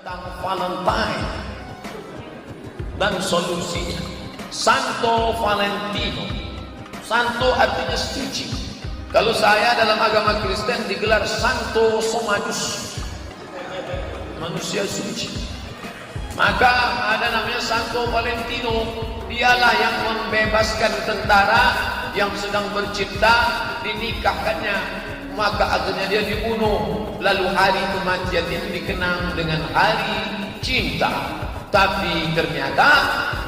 tentang Valentine dan solusinya. Santo Valentino. Santo artinya suci. Kalau saya dalam agama Kristen digelar Santo Somadus, manusia suci. Maka ada namanya Santo Valentino. Dialah yang membebaskan tentara yang sedang bercinta, dinikahkannya, maka akhirnya dia dibunuh. Lalu hari kematian itu dikenang dengan hari cinta. Tapi ternyata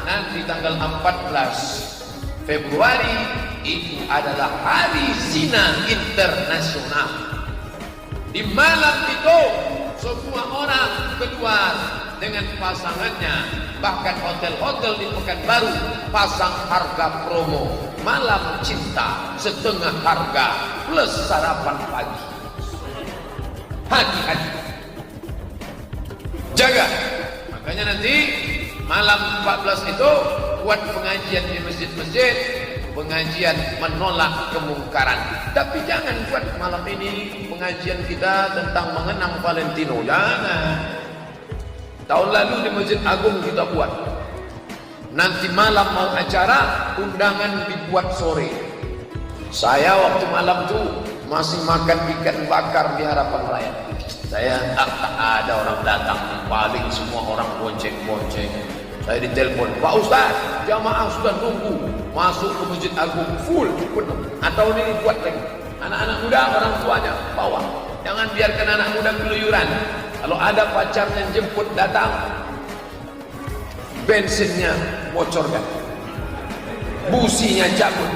nanti tanggal 14 Februari itu adalah hari zina internasional. Di malam itu semua orang keluar dengan pasangannya. Bahkan hotel-hotel di Pekanbaru pasang harga promo malam cinta setengah harga plus sarapan pagi. Hati-hati, jaga. Makanya nanti malam 14 itu buat pengajian di masjid-masjid, pengajian menolak kemungkaran. Tapi jangan buat malam ini pengajian kita tentang mengenang Valentino. Jangan. Tahun lalu di Masjid Agung kita buat. Nanti malam mau acara, undangan dibuat sore. Saya waktu malam tuh masih makan ikan bakar di Harapan Raya. Saya tak ada orang datang, paling semua orang bonceng-bonceng. Saya ditelepon, Pak Ustaz, jamaah sudah nunggu masuk ke Masjid Agung full penuh. Atau ini buat lagi. Anak-anak muda orang tuanya bawa. Jangan biarkan anak muda keluyuran. Kalau ada pacarnya jemput datang, bensinnya bocorkan, businya cabut,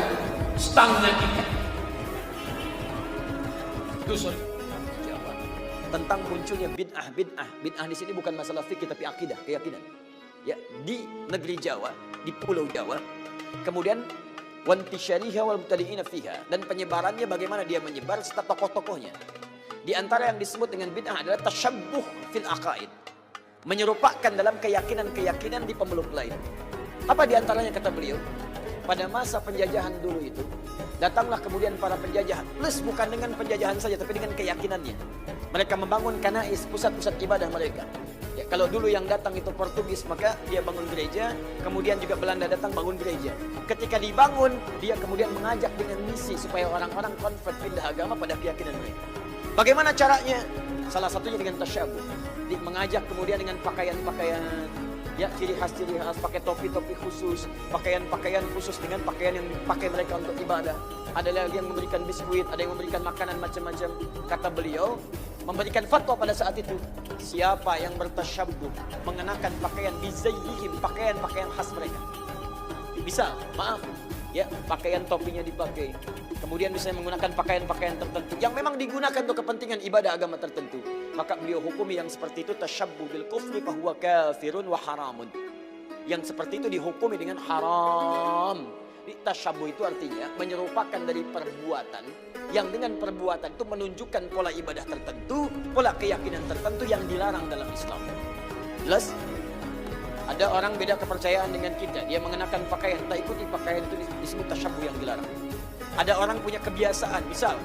stangnya ikat. Itu tentang munculnya bid'ah. Bid'ah di sini bukan masalah fikih tapi akidah, keyakinan. Ya, di negeri Jawa, di Pulau Jawa, kemudian wantisyariha wal mubtadi'ina fiha, dan penyebarannya bagaimana dia menyebar serta tokoh-tokohnya. Di antara yang disebut dengan bid'ah adalah tasyabbuh fil aqaid, menyerupakan dalam keyakinan-keyakinan di pemeluk lain. Apa di antaranya kata beliau? Pada masa penjajahan dulu itu, datanglah kemudian para penjajah, plus bukan dengan penjajahan saja tapi dengan keyakinannya. Mereka membangun kanais, pusat-pusat ibadah mereka. Ya, kalau dulu yang datang itu Portugis, maka dia bangun gereja, kemudian juga Belanda datang bangun gereja. Ketika dibangun, dia kemudian mengajak dengan misi supaya orang-orang convert, pindah agama pada keyakinan mereka. Bagaimana caranya? Salah satunya dengan tasyabuh. Mengajak kemudian dengan pakaian-pakaian, ya, ciri khas, pakai topi-topi khusus, pakaian-pakaian khusus dengan pakaian yang dipakai mereka untuk ibadah. Ada lagi yang memberikan biskuit, ada yang memberikan makanan macam-macam. Kata beliau, memberikan fatwa pada saat itu, siapa yang bertasyabuh mengenakan pakaian bizayyihim, pakaian-pakaian khas mereka. Bisa, maaf, ya, pakaian topinya dipakai. Kemudian bisa menggunakan pakaian-pakaian tertentu yang memang digunakan untuk kepentingan ibadah agama tertentu. Maka beliau hukumi yang seperti itu tasyabbuh bil kufri fahuwa kafirun wa haramun. Yang seperti itu dihukumi dengan haram. Tasyabbuh itu artinya menyerupakan dari perbuatan yang dengan perbuatan itu menunjukkan pola ibadah tertentu, pola keyakinan tertentu yang dilarang dalam Islam. Jelas? Ada orang beda kepercayaan dengan kita, dia mengenakan pakaian, tak ikuti pakaian itu disebut tasyabbuh yang dilarang. Ada orang punya kebiasaan, misal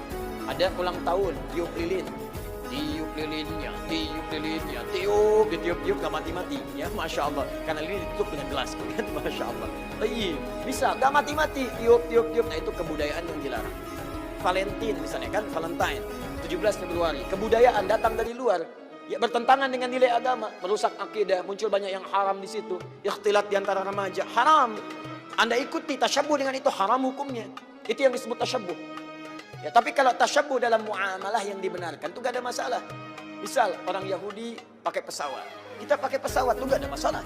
ada ulang tahun, tiup lilin, tiup gak mati-mati, ya, masya Allah, karena lilin ditutup dengan gelas, kan, masya Allah. Bisa gak mati-mati, tiup, nah itu kebudayaan yang dilarang. Valentine misalnya kan, Valentine, 17 Februari, kebudayaan datang dari luar, ya, bertentangan dengan nilai agama, merusak akidah, muncul banyak yang haram di situ, ikhtilat di antara remaja, haram. Anda ikuti tasyabbuh dengan itu, haram hukumnya. Itu yang disebut tasyabbuh. Ya, tapi kalau tasyabbuh dalam muamalah yang dibenarkan itu gak ada masalah. Misal orang Yahudi pakai pesawat, kita pakai pesawat itu gak ada masalah.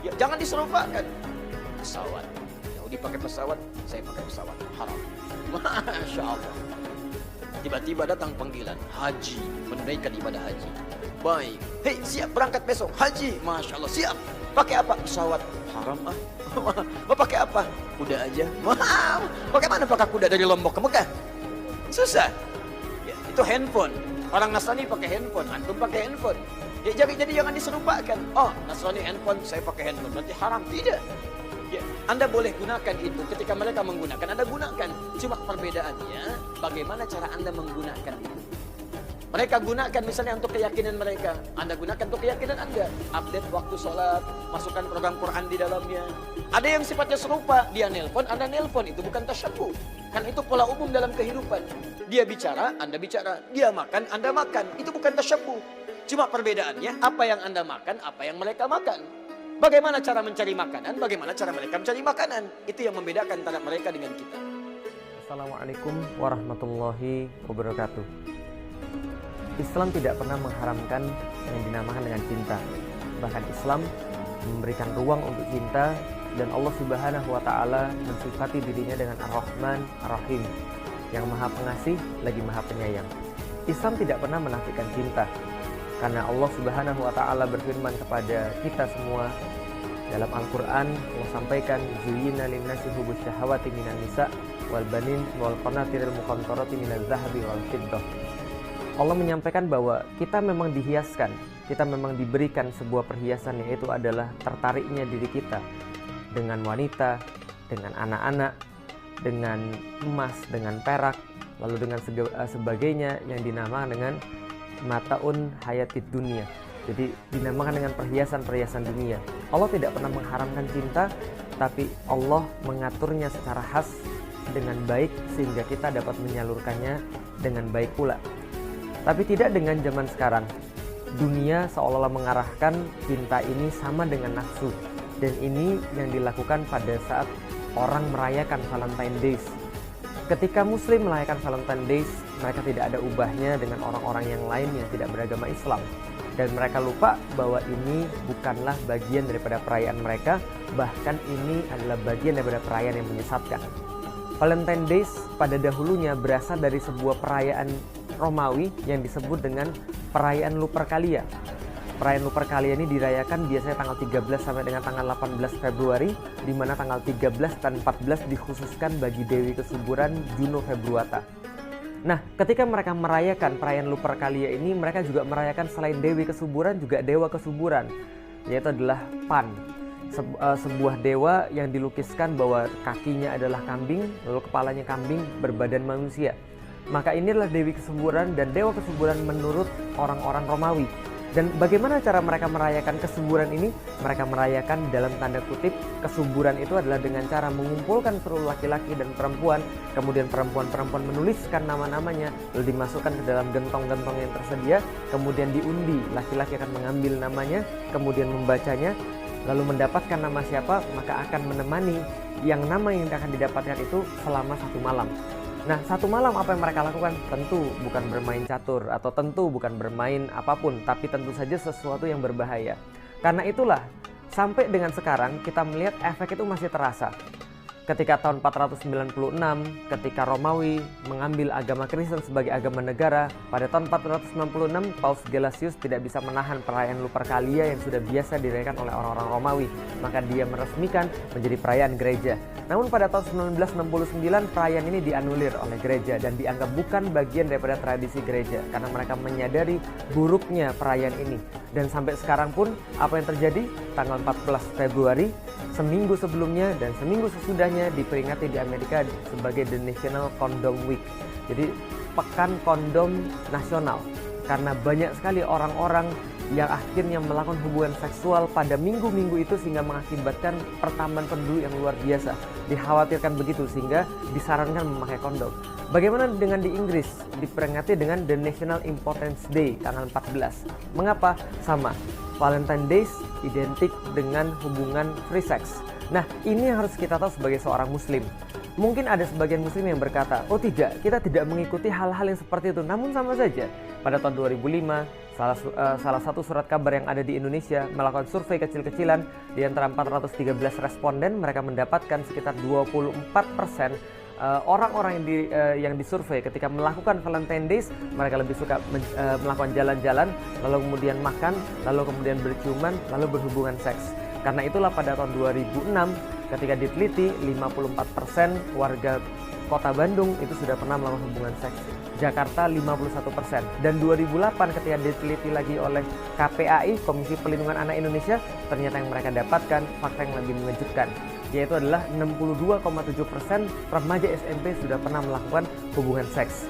Ya, jangan diserupakan. Pesawat, Yahudi pakai pesawat, saya pakai pesawat, haram. Masya Allah. Tiba-tiba datang panggilan haji, menunaikan ibadah haji. Baik, hei, siap berangkat besok haji, masya Allah, siap. Pakai apa? Pesawat, haram ah. Mau pakai apa? Kuda aja. Wow, bagaimana pakai kuda dari Lombok ke Mekah? Susah. Ya, itu handphone. Orang Nasrani pakai handphone, antum pakai handphone. Ya, jadi jangan diserupakan. Oh, Nasrani handphone, saya pakai handphone, berarti haram. Tidak. Ya, Anda boleh gunakan itu ketika mereka menggunakan, Anda gunakan. Cuma perbedaannya, bagaimana cara Anda menggunakan itu. Mereka gunakan misalnya untuk keyakinan mereka. Anda gunakan untuk keyakinan Anda. Update waktu sholat, masukkan program Quran di dalamnya. Ada yang sifatnya serupa. Dia nelpon, Anda nelpon. Itu bukan tasyabbuh. Kan itu pola umum dalam kehidupan. Dia bicara, Anda bicara. Dia makan, Anda makan. Itu bukan tasyabbuh. Cuma perbedaannya, apa yang Anda makan, apa yang mereka makan. Bagaimana cara mencari makanan, bagaimana cara mereka mencari makanan. Itu yang membedakan antara mereka dengan kita. Assalamualaikum warahmatullahi wabarakatuh. Islam tidak pernah mengharamkan yang dinamakan dengan cinta. Bahkan Islam memberikan ruang untuk cinta, dan Allah Subhanahu wa taala mensifati dirinya dengan Ar-Rahman Ar-Rahim, yang Maha Pengasih lagi Maha Penyayang. Islam tidak pernah menafikan cinta, karena Allah Subhanahu wa taala berfirman kepada kita semua dalam Al-Qur'an. Allah sampaikan, "Zuyyina lin-nasi hubbus syahawati minan nisa wal banin wal qanatiril muqantarati minaz zahabi wal fiddah." Allah menyampaikan bahwa kita memang dihiaskan, kita memang diberikan sebuah perhiasan, yaitu adalah tertariknya diri kita dengan wanita, dengan anak-anak, dengan emas, dengan perak, lalu dengan sebagainya yang dinamakan dengan mataun hayatid dunia. Jadi dinamakan dengan perhiasan-perhiasan dunia. Allah tidak pernah mengharamkan cinta, tapi Allah mengaturnya secara khas dengan baik sehingga kita dapat menyalurkannya dengan baik pula. Tapi tidak dengan zaman sekarang. Dunia seolah-olah mengarahkan cinta ini sama dengan nafsu. Dan ini yang dilakukan pada saat orang merayakan Valentine Days. Ketika Muslim merayakan Valentine Days, mereka tidak ada ubahnya dengan orang-orang yang lain yang tidak beragama Islam. Dan mereka lupa bahwa ini bukanlah bagian daripada perayaan mereka, bahkan ini adalah bagian daripada perayaan yang menyesatkan. Valentine Days pada dahulunya berasal dari sebuah perayaan Romawi yang disebut dengan perayaan Lupercalia. Perayaan Lupercalia ini dirayakan biasanya tanggal 13 sampai dengan tanggal 18 Februari, di mana tanggal 13 dan 14 dikhususkan bagi Dewi Kesuburan Juno Februata. Nah, ketika mereka merayakan perayaan Lupercalia ini, mereka juga merayakan selain Dewi Kesuburan juga Dewa Kesuburan, yaitu adalah Pan. Sebuah dewa yang dilukiskan bahwa kakinya adalah kambing, lalu kepalanya kambing, berbadan manusia. Maka inilah Dewi Kesuburan dan Dewa Kesuburan menurut orang-orang Romawi. Dan bagaimana cara mereka merayakan kesuburan ini? Mereka merayakan dalam tanda kutip kesuburan itu adalah dengan cara mengumpulkan seluruh laki-laki dan perempuan, kemudian perempuan-perempuan menuliskan nama-namanya, lalu dimasukkan ke dalam gentong-gentong yang tersedia, kemudian diundi, laki-laki akan mengambil namanya, kemudian membacanya, lalu mendapatkan nama siapa, maka akan menemani yang nama yang akan didapatkan itu selama 1 malam. Nah, 1 malam apa yang mereka lakukan? Tentu bukan bermain catur, atau tentu bukan bermain apapun, tapi tentu saja sesuatu yang berbahaya. Karena itulah, sampai dengan sekarang kita melihat efek itu masih terasa. Ketika tahun 496, ketika Romawi mengambil agama Kristen sebagai agama negara, pada tahun 496 Paus Gelasius tidak bisa menahan perayaan Lupercalia yang sudah biasa dirayakan oleh orang-orang Romawi, maka dia meresmikan menjadi perayaan gereja. Namun pada tahun 1969 perayaan ini dianulir oleh gereja dan dianggap bukan bagian daripada tradisi gereja karena mereka menyadari buruknya perayaan ini. Dan sampai sekarang pun apa yang terjadi? Tanggal 14 Februari, seminggu sebelumnya dan seminggu sesudahnya diperingati di Amerika sebagai The National Condom Week. Jadi pekan kondom nasional. Karena banyak sekali orang-orang yang akhirnya melakukan hubungan seksual pada minggu-minggu itu sehingga mengakibatkan pertambahan penduduk yang luar biasa. Dikhawatirkan begitu sehingga disarankan memakai kondom. Bagaimana dengan di Inggris? Diperingati dengan The National Impotence Day tanggal 14. Mengapa? Sama. Valentine Days identik dengan hubungan free sex. Nah, ini yang harus kita tahu sebagai seorang muslim. Mungkin ada sebagian muslim yang berkata, oh tidak, kita tidak mengikuti hal-hal yang seperti itu. Namun sama saja, pada tahun 2005, salah satu surat kabar yang ada di Indonesia melakukan survei kecil-kecilan. Di antara 413 responden, mereka mendapatkan sekitar 24% orang-orang yang disurvei ketika melakukan Valentine Days, mereka lebih suka melakukan jalan-jalan, lalu kemudian makan, lalu kemudian berciuman, lalu berhubungan seks. Karena itulah pada tahun 2006 ketika diteliti 54% warga kota Bandung itu sudah pernah melakukan hubungan seks. Jakarta 51%. Dan 2008 ketika diteliti lagi oleh KPAI, Komisi Pelindungan Anak Indonesia, ternyata yang mereka dapatkan fakta yang lebih mengejutkan, yaitu adalah 62,7% remaja SMP sudah pernah melakukan hubungan seks.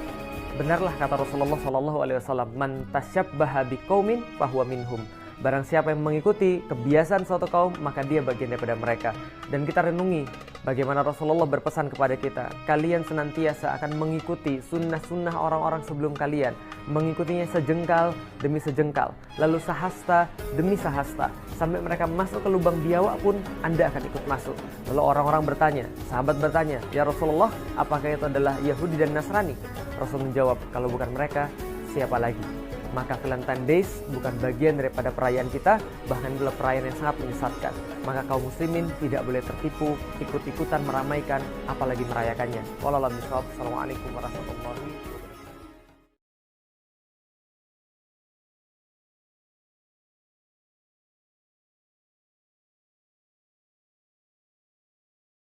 Benarlah kata Rasulullah SAW, man tasyabbaha biqaumin fahuwa minhum. Barang siapa yang mengikuti kebiasaan suatu kaum, maka dia bagian daripada mereka. Dan kita renungi bagaimana Rasulullah berpesan kepada kita, kalian senantiasa akan mengikuti sunnah-sunnah orang-orang sebelum kalian, mengikutinya sejengkal demi sejengkal, lalu sahasta demi sahasta, sampai mereka masuk ke lubang biawak pun Anda akan ikut masuk. Lalu orang-orang bertanya, sahabat bertanya, ya Rasulullah, apakah itu adalah Yahudi dan Nasrani? Rasul menjawab, kalau bukan mereka, siapa lagi? Maka Valentine Days bukan bagian daripada perayaan kita, bahkan adalah perayaan yang sangat menyesatkan. Maka kaum muslimin tidak boleh tertipu, ikut-ikutan meramaikan, apalagi merayakannya. Wallahu a'lam bishawab. Assalamualaikum warahmatullahi wabarakatuh.